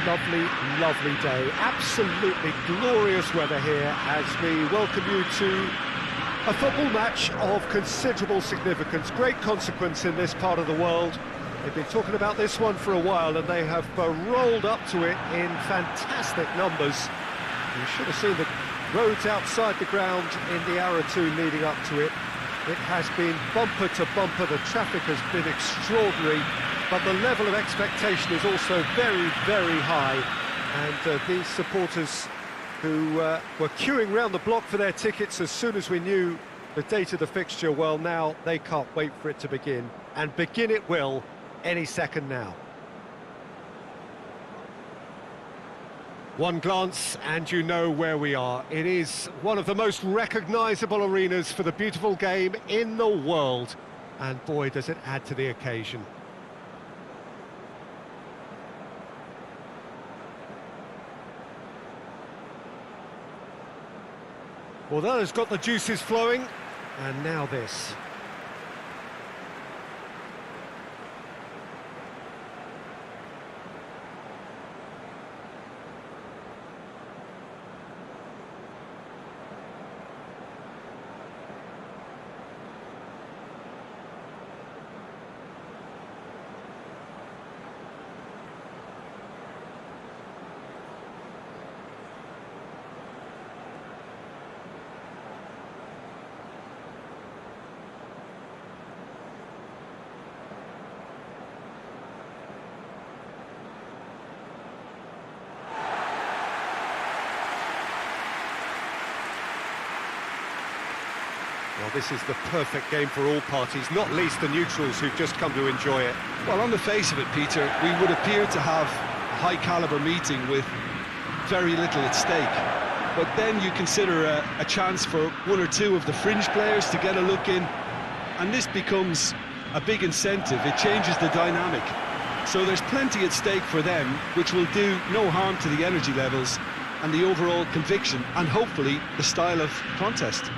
lovely, lovely day. Absolutely glorious weather here as we welcome you to a football match of considerable significance, great consequence in this part of the world. They've been talking about this one for a while and they have rolled up to it in fantastic numbers. You should have seen the roads outside the ground in the hour or two leading up to it. It has been bumper to bumper, the traffic has been extraordinary, but the level of expectation is also very, very high. And these supporters who were queuing round the block for their tickets as soon as we knew the date of the fixture, well, now they can't wait for it to begin. And begin it will any second now. One glance and you know where we are. It is one of the most recognisable arenas for the beautiful game in the world. And boy, does it add to the occasion. Well, that has got the juices flowing, and now this. Well, this is the perfect game for all parties, not least the neutrals who've just come to enjoy it. Well, on the face of it, Peter, we would appear to have a high-caliber meeting with very little at stake. But then you consider a chance for one or two of the fringe players to get a look in, and this becomes a big incentive. It changes the dynamic. So there's plenty at stake for them, which will do no harm to the energy levels and the overall conviction, and hopefully the style of contest.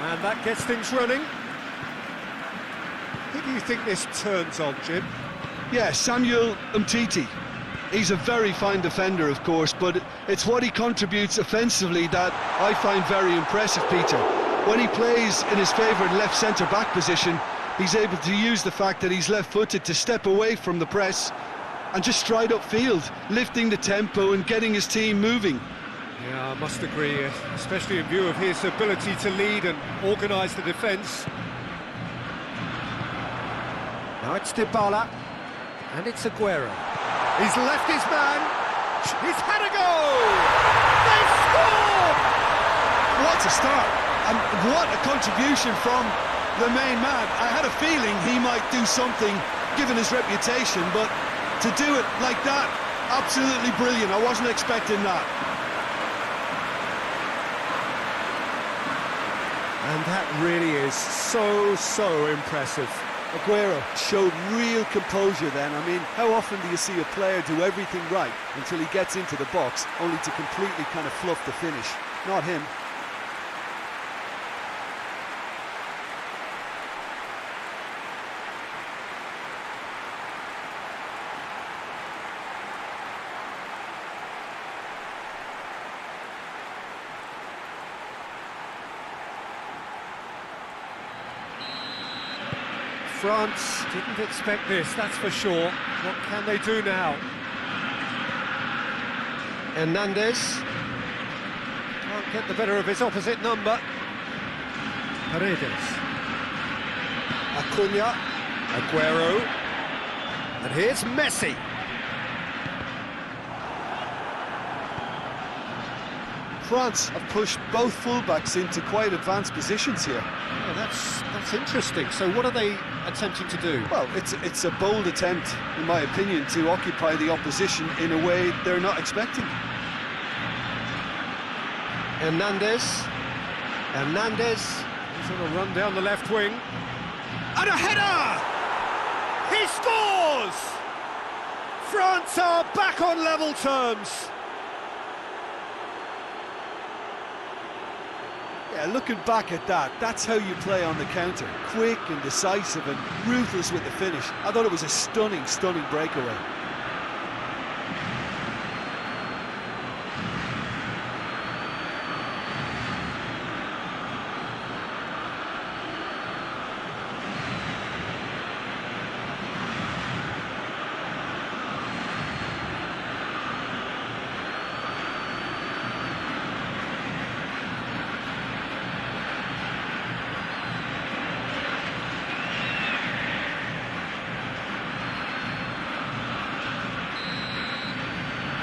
And that gets things running. Who do you think this turns on, Jim? Yeah, Samuel Umtiti. He's a very fine defender, of course, but it's what he contributes offensively that I find very impressive, Peter. When he plays in his favourite left centre-back position, he's able to use the fact that he's left-footed to step away from the press and just stride upfield, lifting the tempo and getting his team moving. Yeah, I must agree, especially in view of his ability to lead and organise the defence. Now it's Dybala, and it's Aguero. He's left his man, he's had a go! They've scored! What a start, and what a contribution from the main man. I had a feeling he might do something, given his reputation, but to do it like that, absolutely brilliant. I wasn't expecting that. And that really is so impressive. Aguero showed real composure then. I mean, how often do you see a player do everything right until he gets into the box, only to completely kind of fluff the finish? Not him. France didn't expect this, that's for sure. What can they do now? Hernandez can't get the better of his opposite number. Paredes. Acuna. Aguero. And here's Messi. France have pushed both fullbacks into quite advanced positions here. Yeah, that's interesting. So what are they attempting to do? Well, it's a bold attempt, in my opinion, to occupy the opposition in a way they're not expecting. Hernandez. He's on a run down the left wing. And a header! He scores! France are back on level terms. Yeah, looking back at that, that's how you play on the counter. Quick and decisive and ruthless with the finish. I thought it was a stunning, stunning breakaway.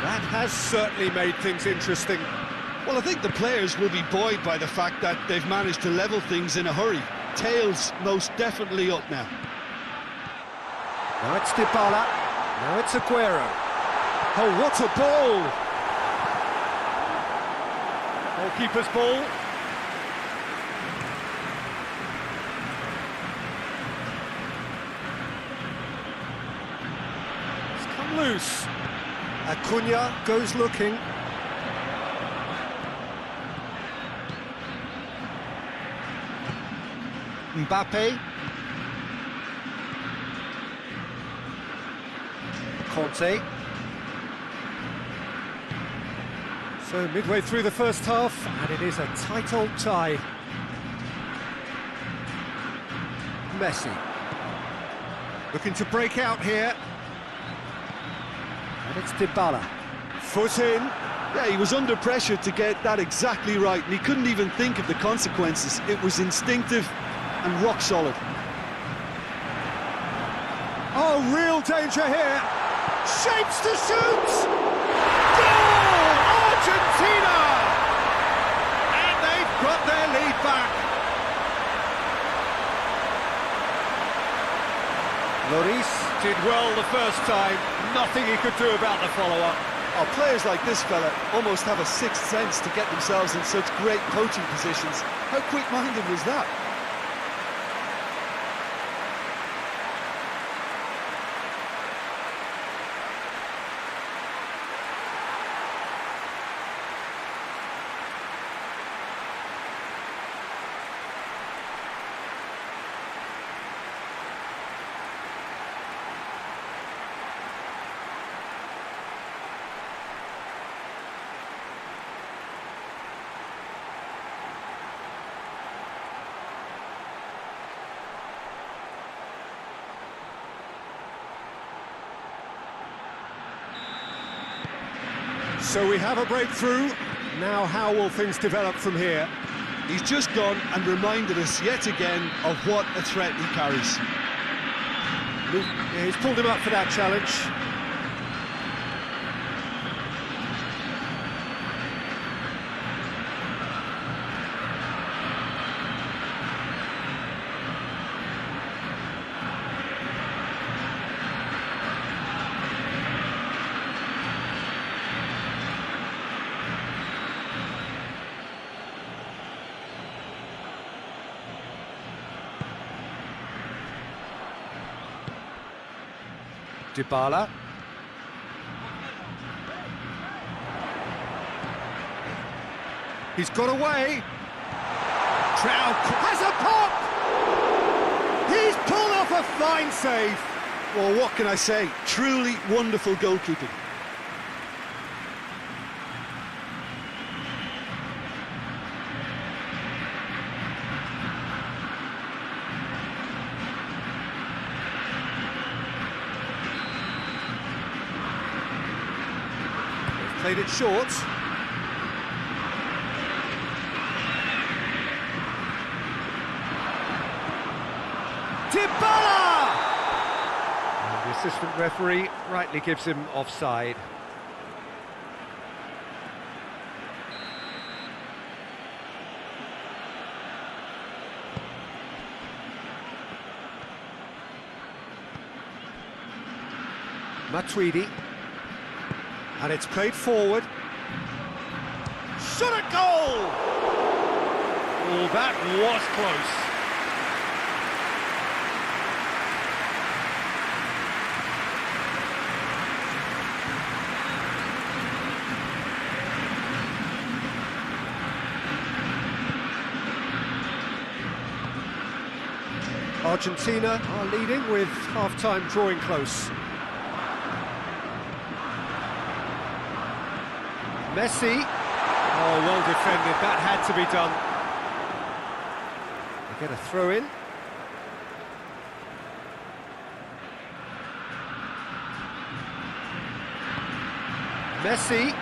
That has certainly made things interesting. Well, I think the players will be buoyed by the fact that they've managed to level things in a hurry. Tails most definitely up now. Now it's Dybala. Now it's Aguero. Oh, what a ball! Goalkeeper's ball. It's come loose. Acuna goes looking. Mbappe. Conte. So midway through the first half, and it is a tight old tie. Messi. Looking to break out here. And it's Dybala. Foot in. Yeah, he was under pressure to get that exactly right, and he couldn't even think of the consequences. It was instinctive and rock solid. Oh, real danger here. Shapes to shoot! Goal! Argentina! And they've got their lead back. Lloris did well the first time. Nothing he could do about the follow-up. Oh, players like this fella almost have a sixth sense to get themselves in such great coaching positions. How quick-minded was that? So we have a breakthrough. Now how will things develop from here? He's just gone and reminded us yet again of what a threat he carries. Yeah, he's pulled him up for that challenge. Dybala. He's got away. Trout has a pop! He's pulled off a fine save. Well, what can I say? Truly wonderful goalkeeping. Played it short. Dybala! And the assistant referee rightly gives him offside. Matuidi. And it's played forward. Shot at goal! Oh, that was close. Argentina are leading with half-time drawing close. Messi. Oh, well defended, that had to be done. They get a throw in. Messi.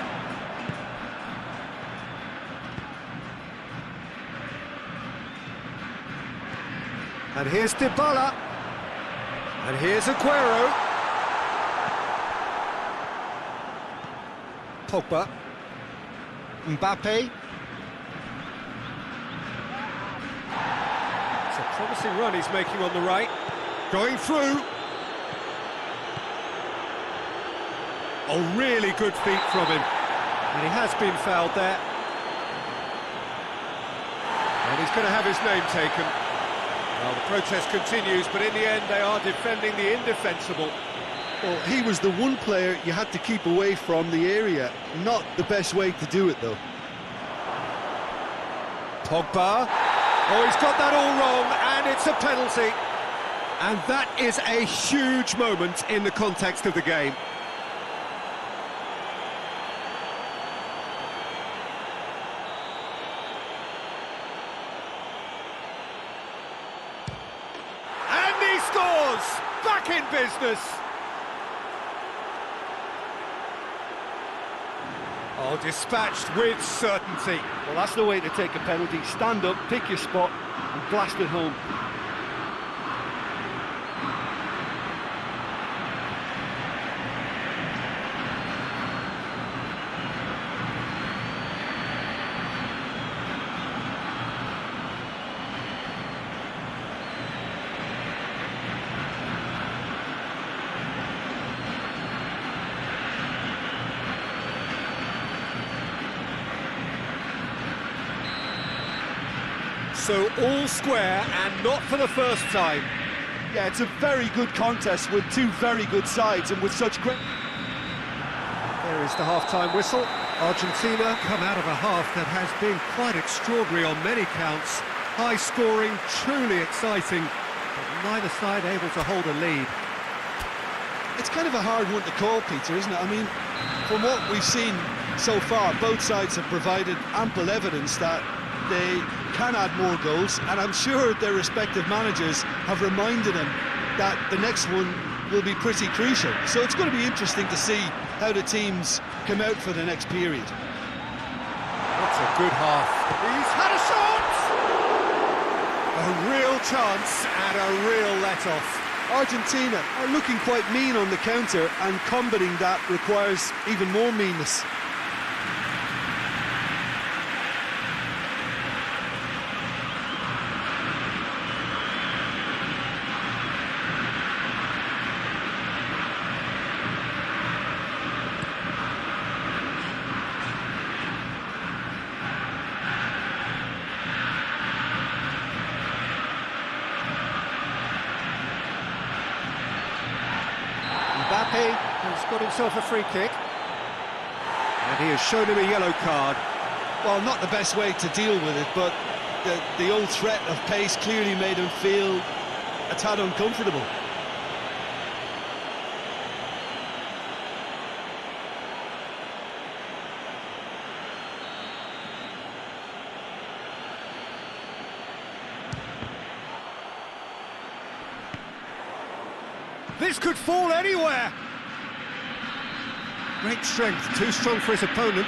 And here's Dybala. And here's Aguero. Pogba. Mbappe. It's a promising run he's making on the right. Going through. Oh, really good feet from him. And he has been fouled there. And he's going to have his name taken. Well, the protest continues, but in the end they are defending the indefensible. Well, he was the one player you had to keep away from the area. Not the best way to do it, though. Pogba. Oh, he's got that all wrong, and it's a penalty. And that is a huge moment in the context of the game. And he scores! Back in business! Oh, dispatched with certainty. Well, that's the way to take a penalty. Stand up, pick your spot, and blast it home. So all square, and not for the first time. Yeah, it's a very good contest with two very good sides and with such great... There is the half-time whistle. Argentina come out of a half that has been quite extraordinary on many counts. High scoring, truly exciting, but neither side able to hold a lead. It's kind of a hard one to call, Peter, isn't it? I mean, from what we've seen so far, both sides have provided ample evidence that they can add more goals, and I'm sure their respective managers have reminded them that the next one will be pretty crucial. So it's going to be interesting to see how the teams come out for the next period. That's a good half. He's had a shot! A real chance and a real let-off. Argentina are looking quite mean on the counter, and combating that requires even more meanness. Mbappe has got himself a free kick. And he has shown him a yellow card. Well, not the best way to deal with it, but the old threat of pace clearly made him feel a tad uncomfortable. This could fall anywhere. Great strength, too strong for his opponent.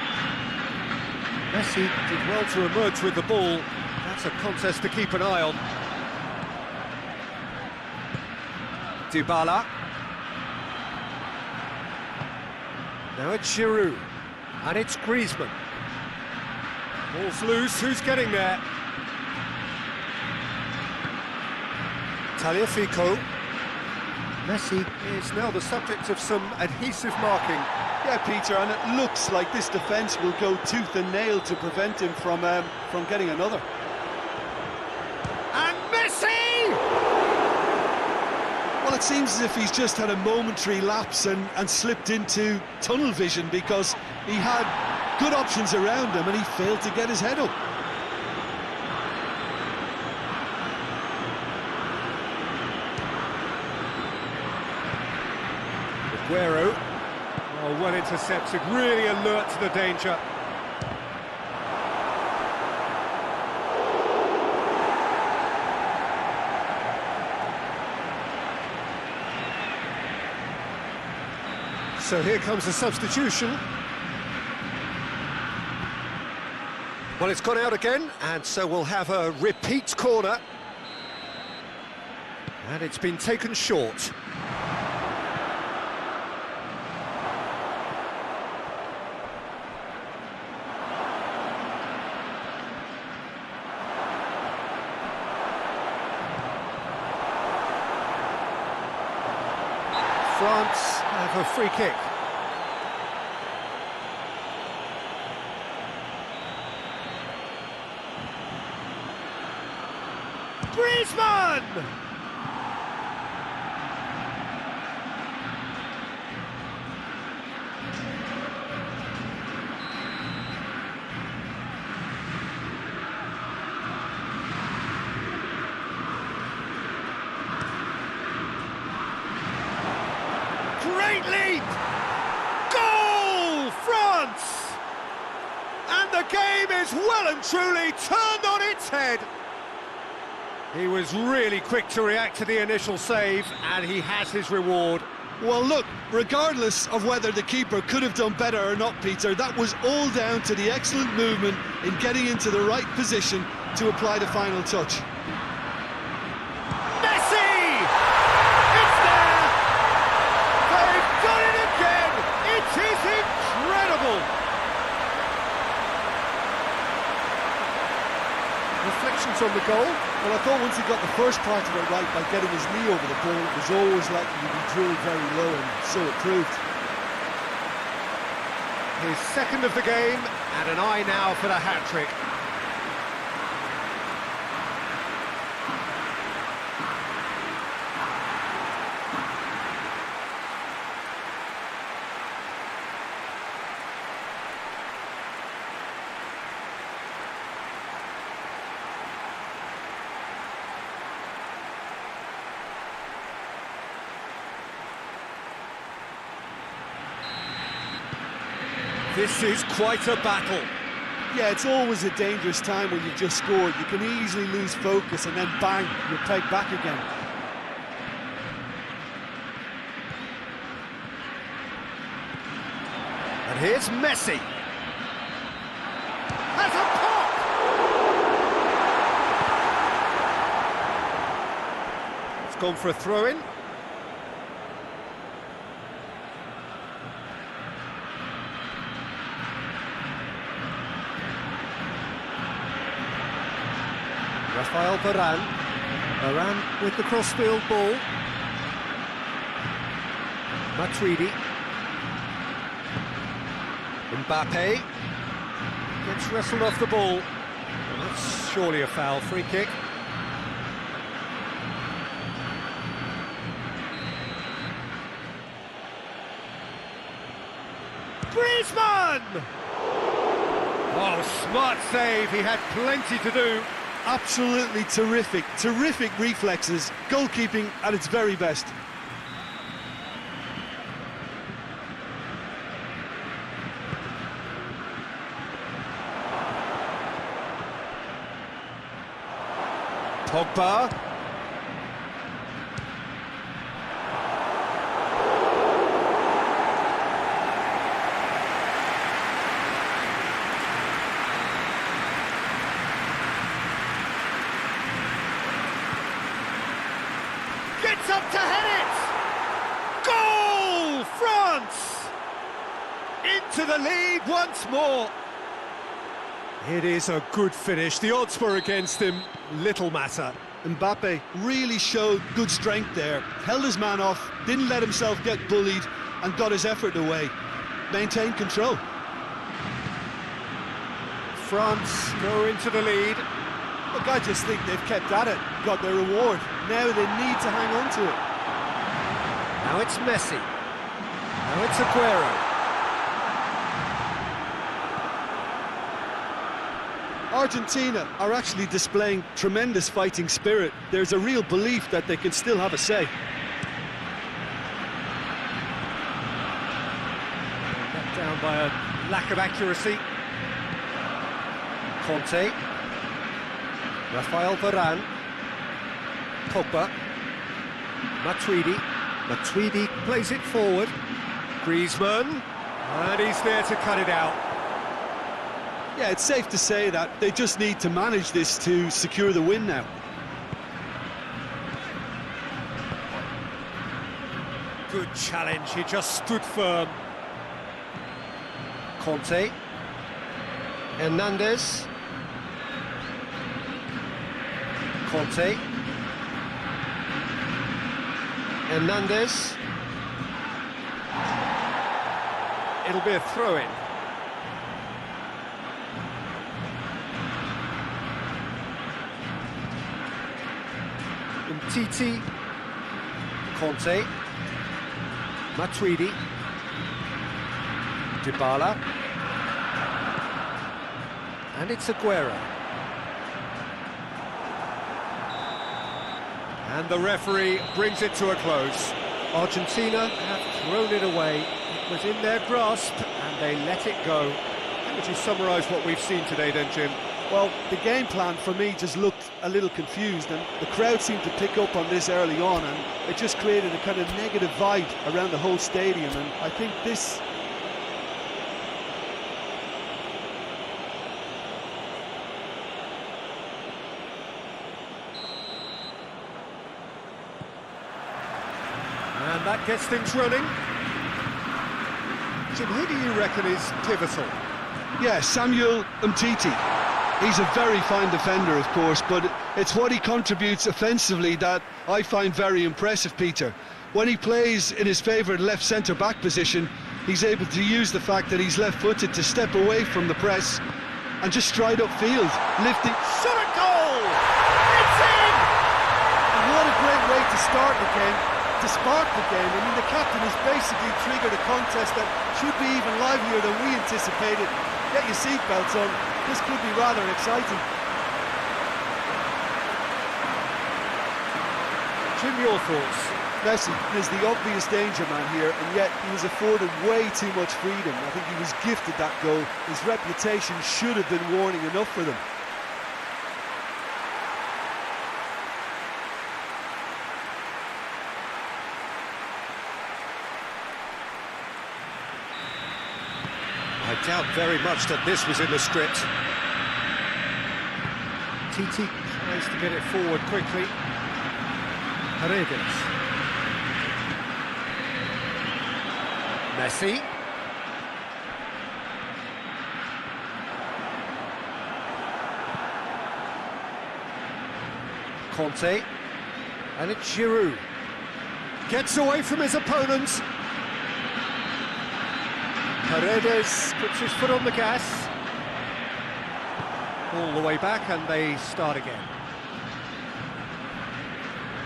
Messi did well to emerge with the ball. That's a contest to keep an eye on. Dybala. Now it's Giroud. And it's Griezmann. Ball's loose, who's getting there? Tagliafico. Messi is now the subject of some adhesive marking. Yeah, Peter, and it looks like this defence will go tooth and nail to prevent him from getting another. And Messi! Well, it seems as if he's just had a momentary lapse and slipped into tunnel vision, because he had good options around him and he failed to get his head up. Aguero. Oh, well intercepted, really alert to the danger. So here comes the substitution. Well, it's gone out again, and so we'll have a repeat corner. And it's been taken short. France have a free kick. Griezmann! Great lead! Goal! France! And the game is well and truly turned on its head. He was really quick to react to the initial save, and he has his reward. Well, look, regardless of whether the keeper could have done better or not, Peter, that was all down to the excellent movement in getting into the right position to apply the final touch. Messi! It's there! They've done it again! It is incredible! Reflections on the goal? Well, I thought once he got the first part of it right by getting his knee over the ball, it was always likely to be drilled very low, and so it proved. His second of the game, and an eye now for the hat-trick. This is quite a battle. Yeah, it's always a dangerous time when you've just scored. You can easily lose focus and then bang, you're pegged back again. And here's Messi. Has a pop! It's gone for a throw-in. Rafael Varane. Varane with the crossfield ball. Matuidi. Mbappe. Gets wrestled off the ball. Well, that's surely a foul. Free kick. Griezmann! Oh, smart save. He had plenty to do. Absolutely terrific, terrific reflexes, goalkeeping at its very best. Pogba. Gets up to head it! Goal! France! Into the lead once more. It is a good finish. The odds were against him. Little matter. Mbappe really showed good strength there, held his man off, didn't let himself get bullied and got his effort away. Maintained control. France go into the lead. Look, I just think they've kept at it, got their reward. Now they need to hang on to it. Now it's Messi. Now it's Aguero. Argentina are actually displaying tremendous fighting spirit. There's a real belief that they can still have a say. Let down by a lack of accuracy. Conte. Rafael Varane. Pogba. Matuidi. Matuidi plays it forward. Griezmann. And he's there to cut it out. Yeah, it's safe to say that they just need to manage this to secure the win now. Good challenge, he just stood firm. Conte. Hernandez. Conte. Hernandez. It'll be a throw-in. Titi, Conte, Matuidi, Dybala, and it's Aguero. And the referee brings it to a close. Argentina have thrown it away. It was in their grasp and they let it go. How would you summarise what we've seen today then, Jim? Well, the game plan for me just looked a little confused, and the crowd seemed to pick up on this early on, and it just created a kind of negative vibe around the whole stadium, and I think this... And that gets things running. Jim, who do you reckon is pivotal? Yeah, Samuel Umtiti. He's a very fine defender, of course, but it's what he contributes offensively that I find very impressive, Peter. When he plays in his favourite left centre-back position, he's able to use the fact that he's left-footed to step away from the press and just stride upfield, lifting... Shot at goal! It's in! And what a great way to start the game, to spark the game. I mean, the captain has basically triggered a contest that should be even livelier than we anticipated. Get your seatbelts on, this could be rather exciting. Jim, your thoughts? Messi is the obvious danger man here, and yet he was afforded way too much freedom. I think he was gifted that goal. His reputation should have been warning enough for them. I doubt very much that this was in the script. Titi tries to get it forward quickly. Paredes. Messi. Conte. And it's Giroud. Gets away from his opponents. Paredes puts his foot on the gas. All the way back and they start again.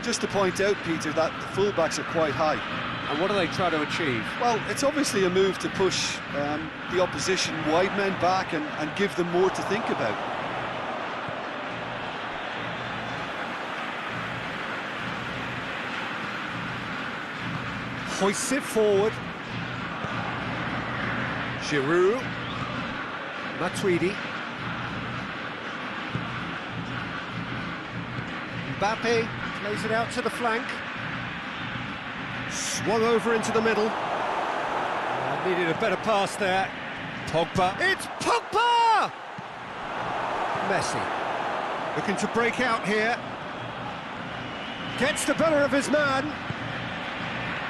Just to point out, Peter, that the fullbacks are quite high. And what are they trying to achieve? Well, it's obviously a move to push the opposition wide men back and give them more to think about. Hoists it forward. Giroud. Matuidi. Mbappe plays it out to the flank. Swung over into the middle. Needed a better pass there. Pogba. It's Pogba! Messi. Looking to break out here. Gets the better of his man.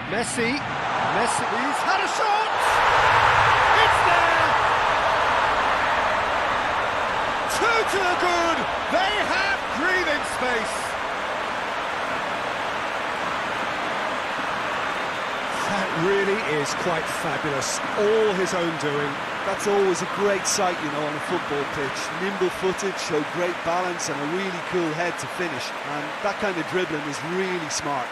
Messi. Messi. He's had a shot! It's there! Two to the good! They have breathing space! really is quite fabulous. All his own doing. That's always a great sight, you know, on a football pitch. Nimble-footed, showed great balance and a really cool head to finish. And that kind of dribbling is really smart.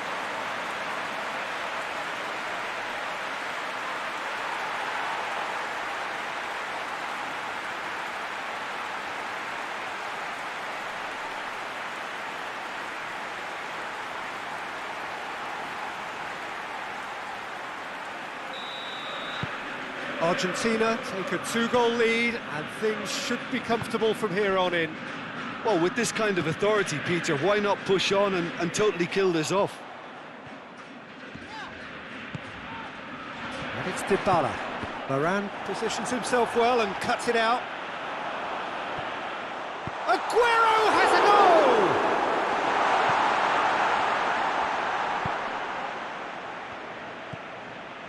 Argentina take a 2-goal lead, and things should be comfortable from here on in. Well, with this kind of authority, Peter, why not push on and totally kill this off? And it's Dybala. Varane positions himself well and cuts it out. Aguero has a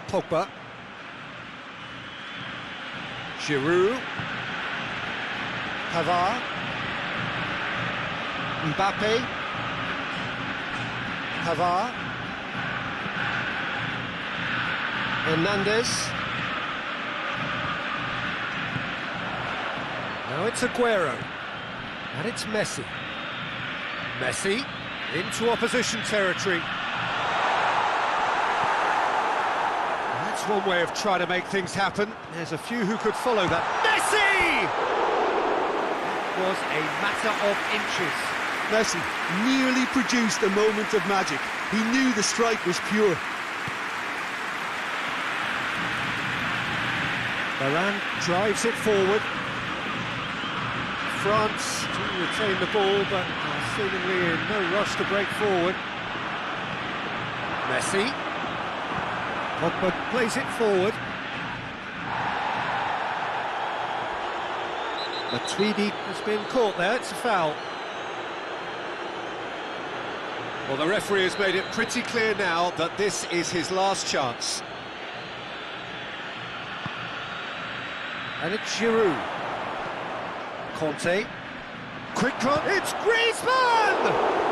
goal! Pogba. Giroud. Pavard. Mbappe. Pavard. Hernandez. Now it's Aguero. And it's Messi. Messi into opposition territory. That's one way of trying to make things happen. There's a few who could follow that. Messi! That was a matter of inches. Messi nearly produced a moment of magic. He knew the strike was pure. Varane drives it forward. France do retain the ball, but are seemingly in no rush to break forward. Messi. Pogba plays it forward. Matuidi has been caught there, it's a foul. Well, the referee has made it pretty clear now that this is his last chance. And it's Giroud. Conte. Quick run, it's Griezmann!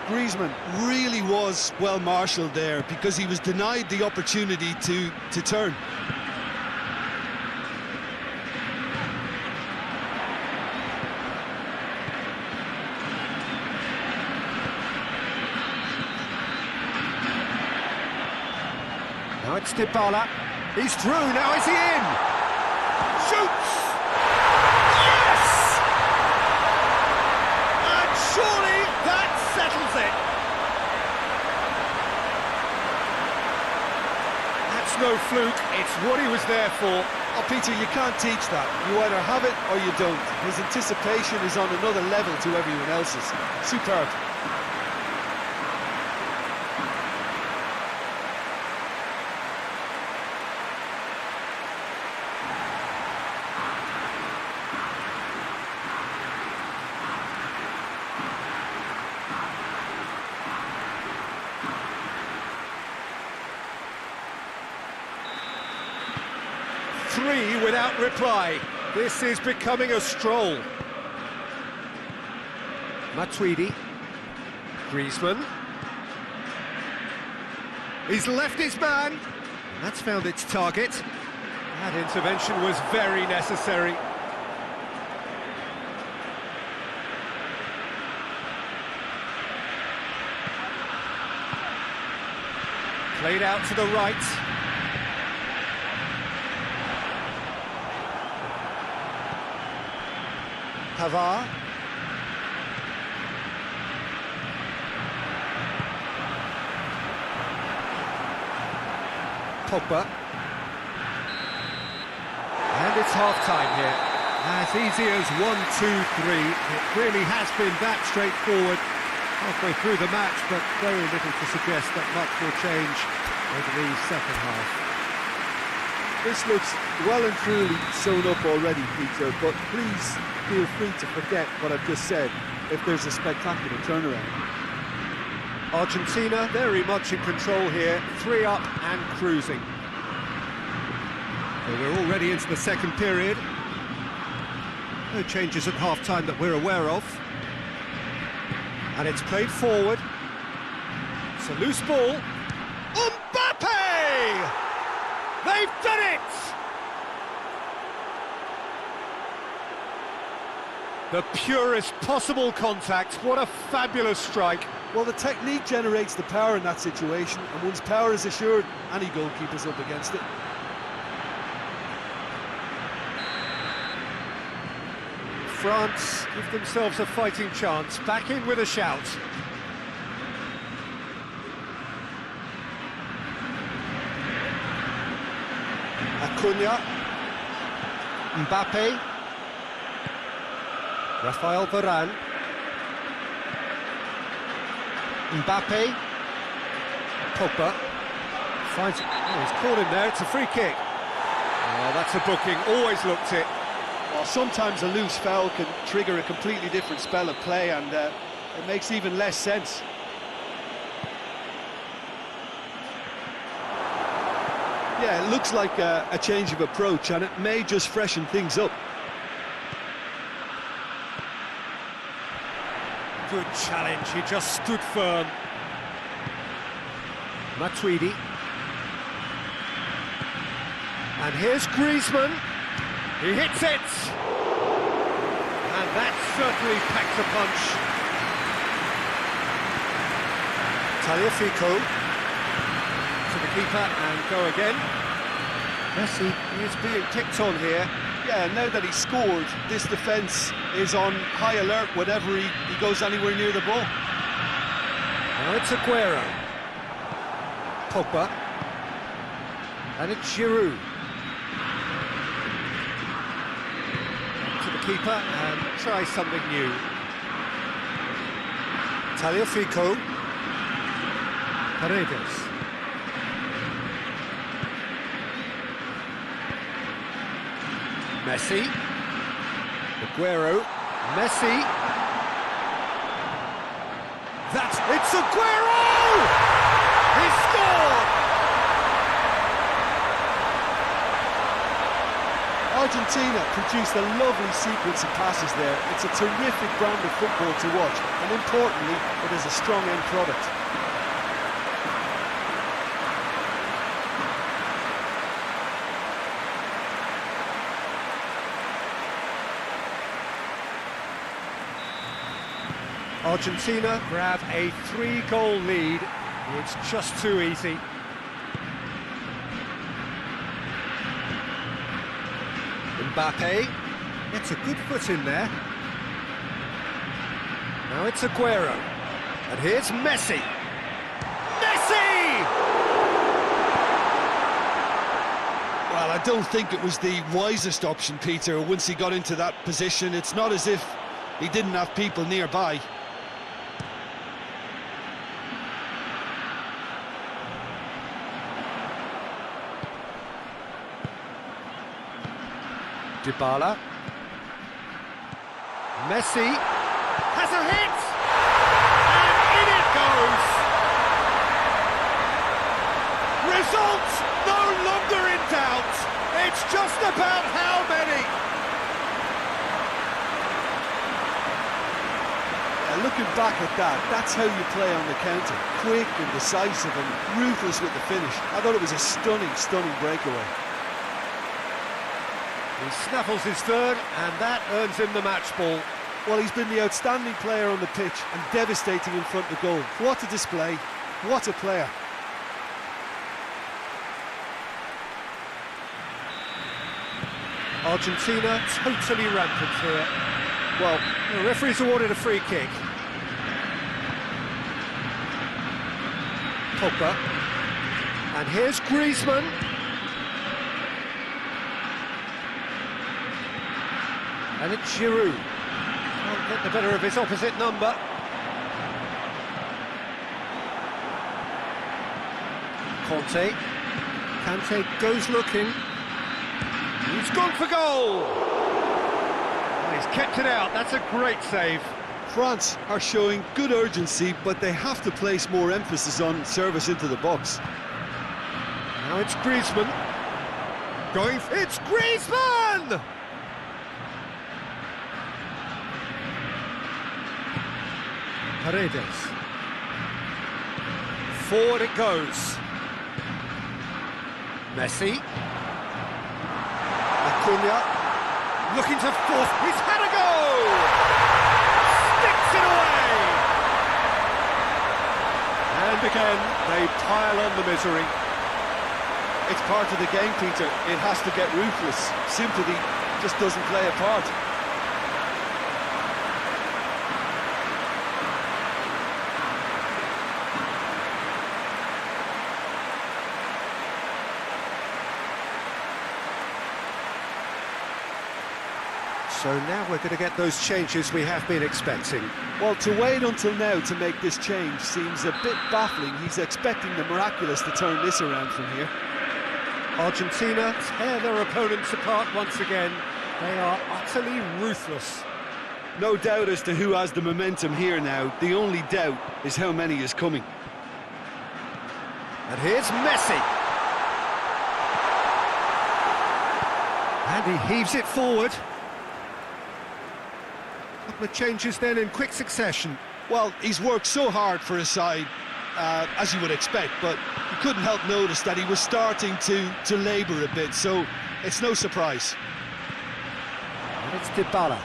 Griezmann really was well marshalled there because he was denied the opportunity to turn. Now it's Dybala. He's through, now is he in? Shoots! Yes! And surely that settles it. That's no fluke, it's what he was there for. Oh, Peter, you can't teach that. You either have it or you don't. His anticipation is on another level to everyone else's. Superb. Three without reply. This is becoming a stroll. Matuidi. Griezmann. He's left his man. That's found its target. That intervention was very necessary. Played out to the right. Pavard. Pogba. And it's half-time here. As easy as 1, 2, 3. It really has been that straightforward halfway through the match, but very little to suggest that much will change over the second half. This looks well and truly sewn up already, Peter, but please feel free to forget what I've just said if there's a spectacular turnaround. Argentina very much in control here, 3 up and cruising. So we're already into the second period. No changes at half-time that we're aware of. And it's played forward. It's a loose ball. done it! The purest possible contact. What a fabulous strike. Well, the technique generates the power in that situation, and once power is assured, any goalkeeper's up against it. France give themselves a fighting chance. Back in with a shout. Acuna. Mbappe. Rafael Varane. Mbappe. Pogba. Finds it. Oh, he's caught him there. It's a free kick. Oh, that's a booking. Always looked it. Well, sometimes a loose foul can trigger a completely different spell of play, and it makes even less sense. Yeah, it looks like a change of approach, and it may just freshen things up. Good challenge, he just stood firm. Matuidi. And here's Griezmann. He hits it! And that certainly packs a punch. Tagliafico to the keeper and go again. Messi is being picked on here. Yeah, now that he's scored, this defence is on high alert whenever he goes anywhere near the ball. Now it's Aguero. Pogba. And it's Giroud. To the keeper and try something new. Tagliafico. Paredes. Messi. Aguero. Messi. It's Aguero! He scored! Argentina produced a lovely sequence of passes there. It's a terrific brand of football to watch, and importantly, it is a strong end product. Argentina grab a 3-goal lead. It's just too easy. Mbappe. It's a good foot in there. Now it's Aguero. And here's Messi. Messi! Well, I don't think it was the wisest option, Peter, once he got into that position. It's not as if he didn't have people nearby. Dybala. Messi has a hit! And in it goes! Result no longer in doubt! It's just about how many! Looking back at that, that's how you play on the counter. Quick and decisive and ruthless with the finish. I thought it was a stunning, stunning breakaway. He snaffles his third, and that earns him the match ball. Well, he's been the outstanding player on the pitch and devastating in front of goal. What a display, what a player. Argentina totally rampant here. Well, the referee's awarded a free kick. Pogba. And here's Griezmann. And it's Giroud. Can't get the better of his opposite number. Kante goes looking. He's gone for goal! And he's kept it out, that's a great save. France are showing good urgency, but they have to place more emphasis on service into the box. Now it's Griezmann. It's Griezmann! Paredes. Forward it goes. Messi. Cunha, looking to force, he's had a go! Sticks it away! And again, they pile on the misery. It's part of the game, Peter. It has to get ruthless. Sympathy just doesn't play a part. So now we're going to get those changes we have been expecting. Well, to wait until now to make this change seems a bit baffling. He's expecting the miraculous to turn this around from here. Argentina tear their opponents apart once again. They are utterly ruthless. No doubt as to who has the momentum here now. The only doubt is how many is coming. And here's Messi. And he heaves it forward. Couple of changes then in quick succession. Well, he's worked so hard for his side, as you would expect, but you couldn't help notice that he was starting to labour a bit, so it's no surprise. And it's Dybala.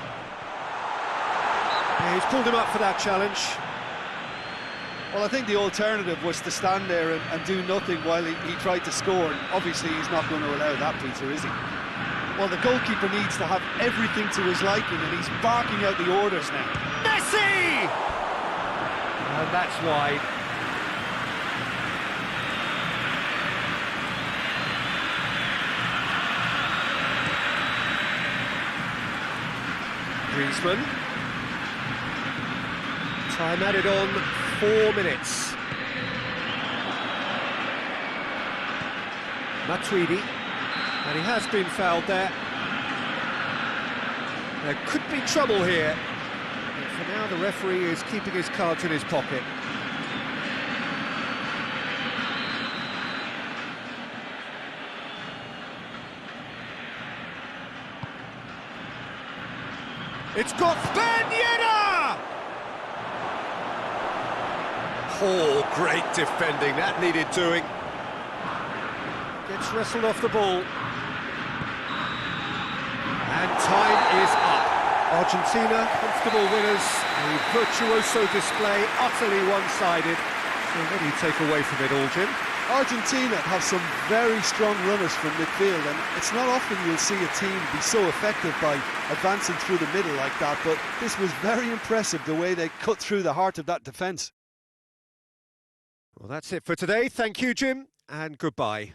Yeah, he's pulled him up for that challenge. Well, I think the alternative was to stand there and do nothing while he tried to score. And obviously, he's not going to allow that, Peter, is he? Well, the goalkeeper needs to have everything to his liking, and he's barking out the orders now. Messi! And that's wide. Griezmann. Time added on 4 minutes. Matuidi. And he has been fouled there. There could be trouble here. But for now, the referee is keeping his cards in his pocket. It's got Spaniera! Oh, great defending. That needed doing. Gets wrestled off the ball. And time is up. Argentina, comfortable winners. A virtuoso display, utterly one-sided. So what do you take away from it all, Jim? Argentina have some very strong runners from midfield, and it's not often you'll see a team be so effective by advancing through the middle like that, but this was very impressive, the way they cut through the heart of that defence. Well, that's it for today. Thank you, Jim, and goodbye.